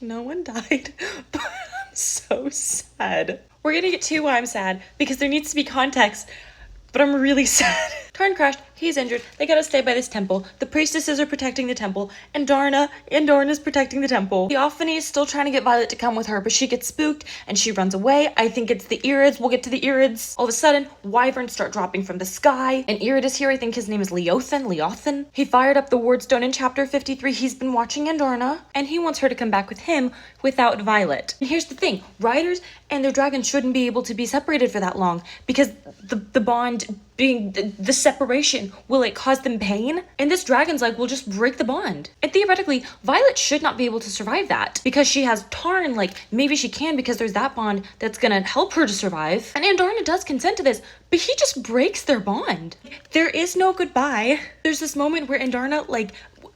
no one died, but I'm so sad. We're gonna get to why I'm sad, because there needs to be context, but I'm really sad. Tarn crashed, he's injured, they gotta stay by this temple. The priestesses are protecting the temple, and Darna's protecting the temple. Theophany is still trying to get Violet to come with her, but she gets spooked, and she runs away. I think it's the Irids, we'll get to the Irids. All of a sudden, wyverns start dropping from the sky. An Irid is here, I think his name is Leothan. He fired up the wardstone in chapter 53, he's been watching Andarna, and he wants her to come back with him without Violet. And here's the thing, riders and their dragons shouldn't be able to be separated for that long, because the bond being the separation will cause them pain, and this dragon's will just break the bond. And theoretically, Violet should not be able to survive that because she has Tarn. Maybe she can because there's that bond that's gonna help her to survive. And Andarna does consent to this, but he just breaks their bond. There is no goodbye. There's this moment where Andarna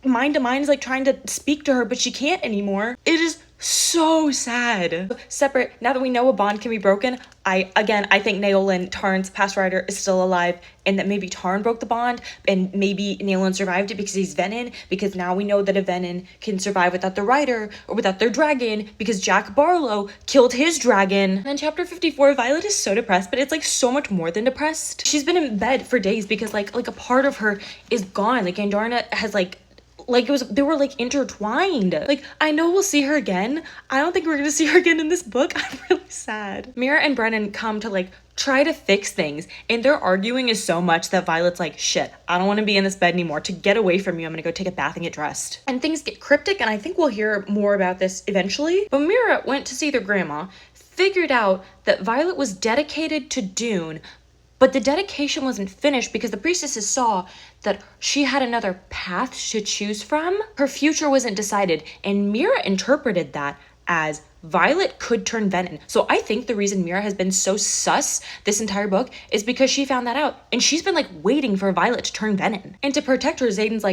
mind to mind is trying to speak to her, but she can't anymore. It is so sad. Separate, now that we know a bond can be broken, I think Naolin, Tarn's past rider, is still alive, and that maybe Tarn broke the bond, and maybe Naolin survived it because he's Venin, because now we know that a Venin can survive without the rider, or without their dragon, because Jack Barlow killed his dragon. And then chapter 54, Violet is so depressed, but it's so much more than depressed. She's been in bed for days because a part of her is gone. Andarna has they were intertwined. I know we'll see her again. I don't think we're gonna see her again in this book. I'm really sad. Mira and Brennan come to try to fix things, and their arguing is so much that Violet's shit, I don't want to be in this bed anymore. To get away from you, I'm gonna go take a bath and get dressed. And things get cryptic, and I think we'll hear more about this eventually. But Mira went to see their grandma, figured out that Violet was dedicated to Dune, but the dedication wasn't finished because the priestesses saw that she had another path to choose from. Her future wasn't decided, and Mira interpreted that as Violet could turn Venin. So I think the reason Mira has been so sus this entire book is because she found that out, and she's been waiting for Violet to turn Venin. And to protect her, Xaden's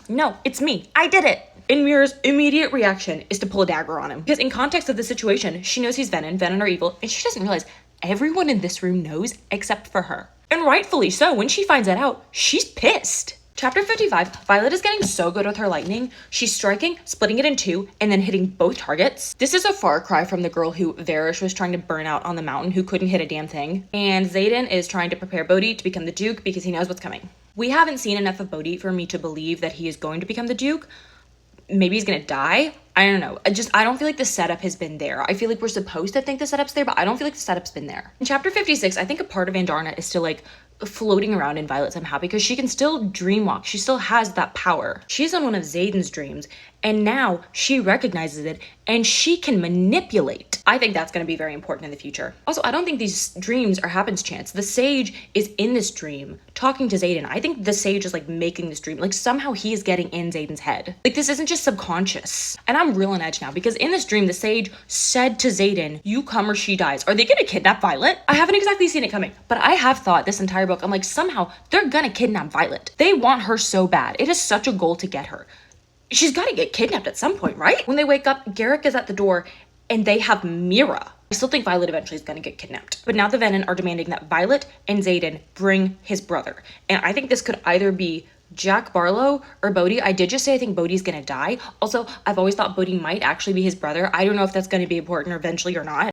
no, it's me. I did it. And Mira's immediate reaction is to pull a dagger on him. Because in context of the situation, she knows he's Venin are evil, and she doesn't realize everyone in this room knows except for her. And rightfully so. When she finds that out, she's pissed. Chapter 55, Violet is getting so good with her lightning. She's striking, splitting it in two, and then hitting both targets. This is a far cry from the girl who Varish was trying to burn out on the mountain, who couldn't hit a damn thing. And Xaden is trying to prepare Bodhi to become the Duke because he knows what's coming. We haven't seen enough of Bodhi for me to believe that he is going to become the Duke. Maybe he's gonna die. I don't know. I don't feel the setup has been there. I feel we're supposed to think the setup's there, but I don't feel the setup's been there. In chapter 56, I think a part of Andarna is still floating around in Violet somehow because she can still dreamwalk. She still has that power. She's on one of Xaden's dreams, and now she recognizes it, and she can manipulate. I think that's going to be very important in the future. Also, I don't think these dreams are happenstance. The sage is in this dream talking to Xaden. I think the sage is making this dream. Somehow he is getting in Xaden's head. This isn't just subconscious. And I'm real on edge now because in this dream, the sage said to Xaden, you come or she dies. Are they going to kidnap Violet? I haven't exactly seen it coming, but I have thought this entire book, I'm somehow they're going to kidnap Violet. They want her so bad. It is such a goal to get her. She's got to get kidnapped at some point, right? When they wake up, Garrick is at the door and they have Mira. I still think Violet eventually is going to get kidnapped. But now the Venin are demanding that Violet and Xaden bring his brother. And I think this could either be Jack Barlow or Bodhi. I did just say I think Bodhi's going to die. Also, I've always thought Bodhi might actually be his brother. I don't know if that's going to be important eventually or not.